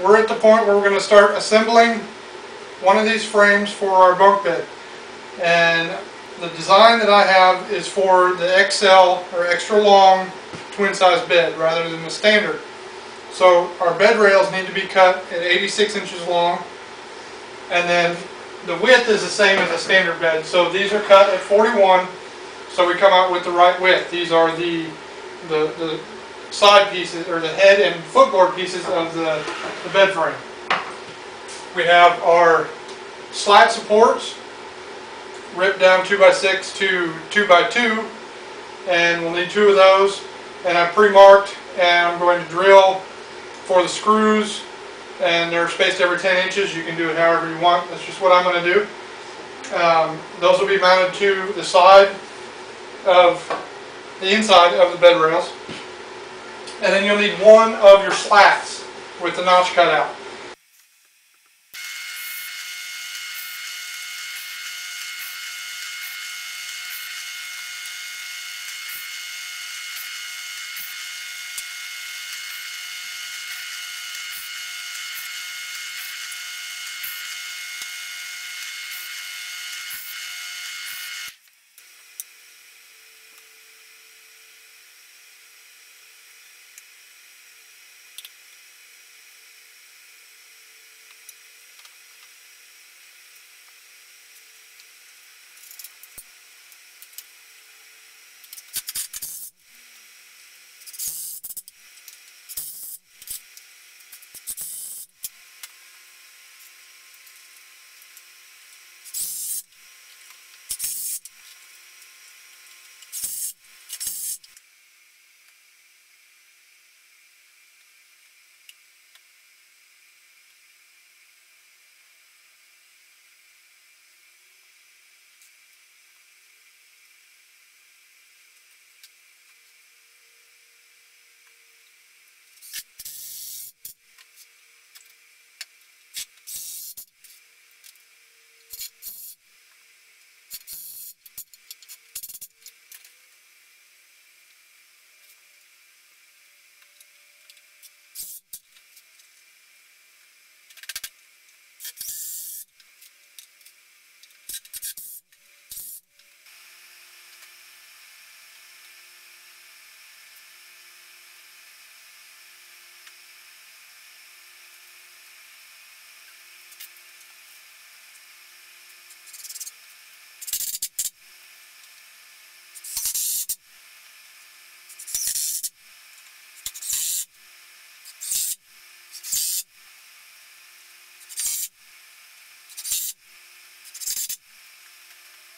we're at the point where we're going to start assembling one of these frames for our bunk bed. And the design that I have is for the XL or extra long twin size bed rather than the standard. So our bed rails need to be cut at 86 inches long, and then the width is the same as a standard bed. So these are cut at 41, so we come out with the right width. These are the side pieces, or the head and footboard pieces of the bed frame. We have our slat supports ripped down 2x6 to 2x2, and we'll need 2 of those, and I'm pre-marked, and I'm going to drill for the screws, and they're spaced every 10 inches. You can do it however you want. That's just what I'm going to do. Those will be mounted to the side of the inside of the bed rails, and then you'll need one of your slats with the notch cut out.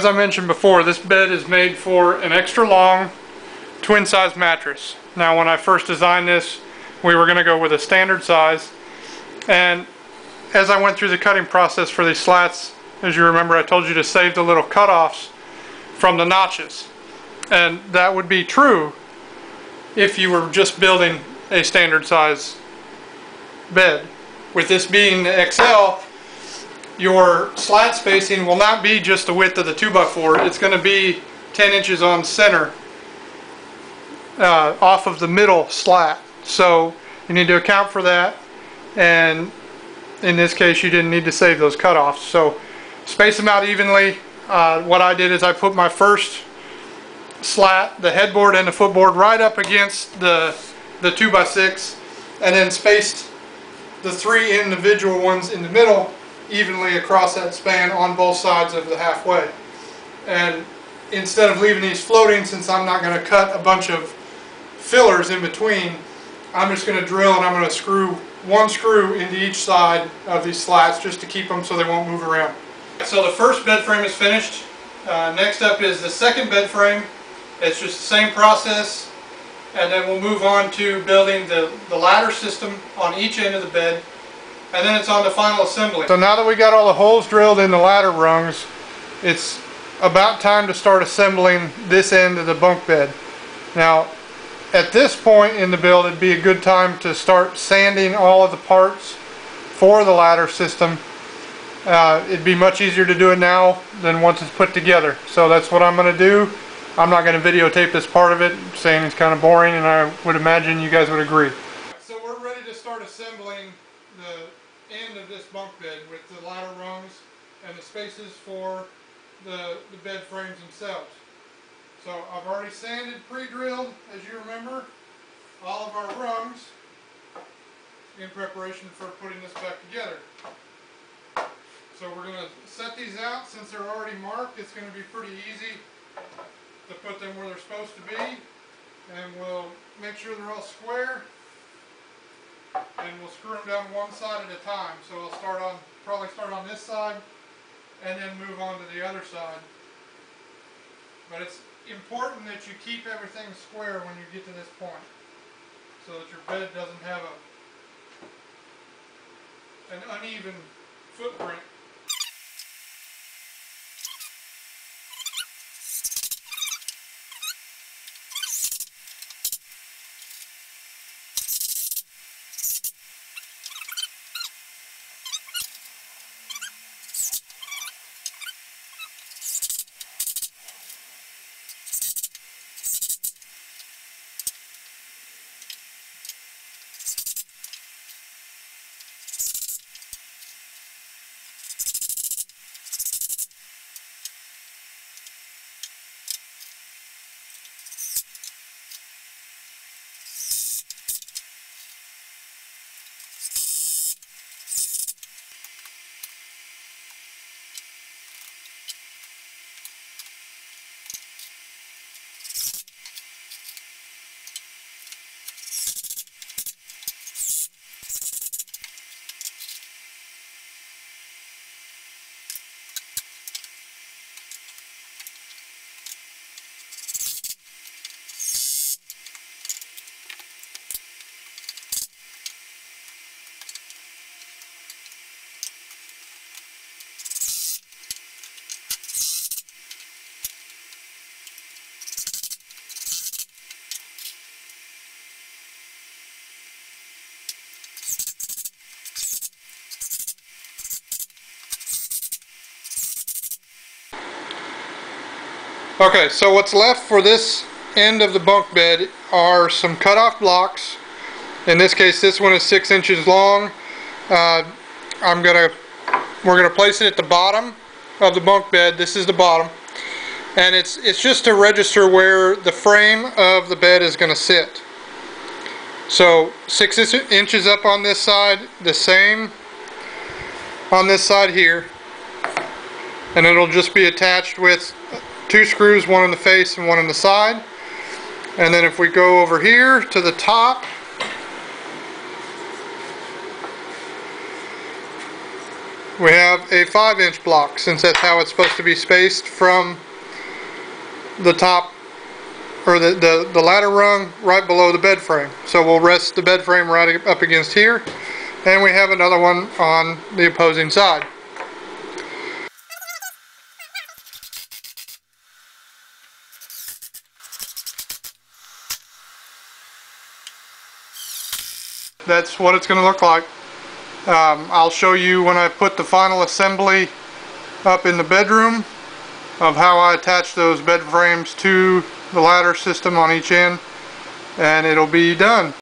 As I mentioned before, this bed is made for an extra long twin size mattress. Now, when I first designed this, we were going to go with a standard size, and as I went through the cutting process for these slats, as you remember, I told you to save the little cutoffs from the notches, and that would be true if you were just building a standard size bed. With this being the XL, your slat spacing will not be just the width of the 2x4. It's going to be 10 inches on center off of the middle slat. So you need to account for that, and in this case you didn't need to save those cutoffs. So space them out evenly. What I did is I put my first slat, the headboard and the footboard, right up against the 2x6, and then spaced the 3 individual ones in the middle evenly across that span on both sides of the halfway. And instead of leaving these floating, since I'm not going to cut a bunch of fillers in between, I'm just going to drill, and I'm going to screw one screw into each side of these slats just to keep them so they won't move around. So the first bed frame is finished. Next up is the second bed frame. It's just the same process, and then we'll move on to building the ladder system on each end of the bed, and then it's on to final assembly. So now that we got all the holes drilled in the ladder rungs, it's about time to start assembling this end of the bunk bed. Now, at this point in the build, it'd be a good time to start sanding all of the parts for the ladder system. It'd be much easier to do it now than once it's put together. So that's what I'm going to do. I'm not going to videotape this part of it, saying it's kind of boring, and I would imagine you guys would agree. So we're ready to start assembling the end of this bunk bed with the ladder rungs and the spaces for the bed frames themselves. So I've already sanded, pre-drilled, as you remember, all of our rungs in preparation for putting this back together. So we're going to set these out. Since they're already marked, it's going to be pretty easy to put them where they're supposed to be. And we'll make sure they're all square. And we'll screw them down one side at a time. So I'll probably start on this side and then move on to the other side. But it's important that you keep everything square when you get to this point, so that your bed doesn't have an uneven footprint. Okay, so what's left for this end of the bunk bed are some cutoff blocks. In this case, this one is 6 inches long. We're gonna place it at the bottom of the bunk bed. This is the bottom, and it's just to register where the frame of the bed is going to sit. So 6 inches up on this side, the same on this side here, and it'll just be attached with 2 screws, one in the face and one in the side. And then if we go over here to the top, we have a 5-inch block, since that's how it's supposed to be spaced from the top, or the ladder rung right below the bed frame. So we'll rest the bed frame right up against here, and we have another one on the opposing side. That's what it's going to look like. I'll show you when I put the final assembly up in the bedroom of how I attach those bed frames to the ladder system on each end, and it'll be done.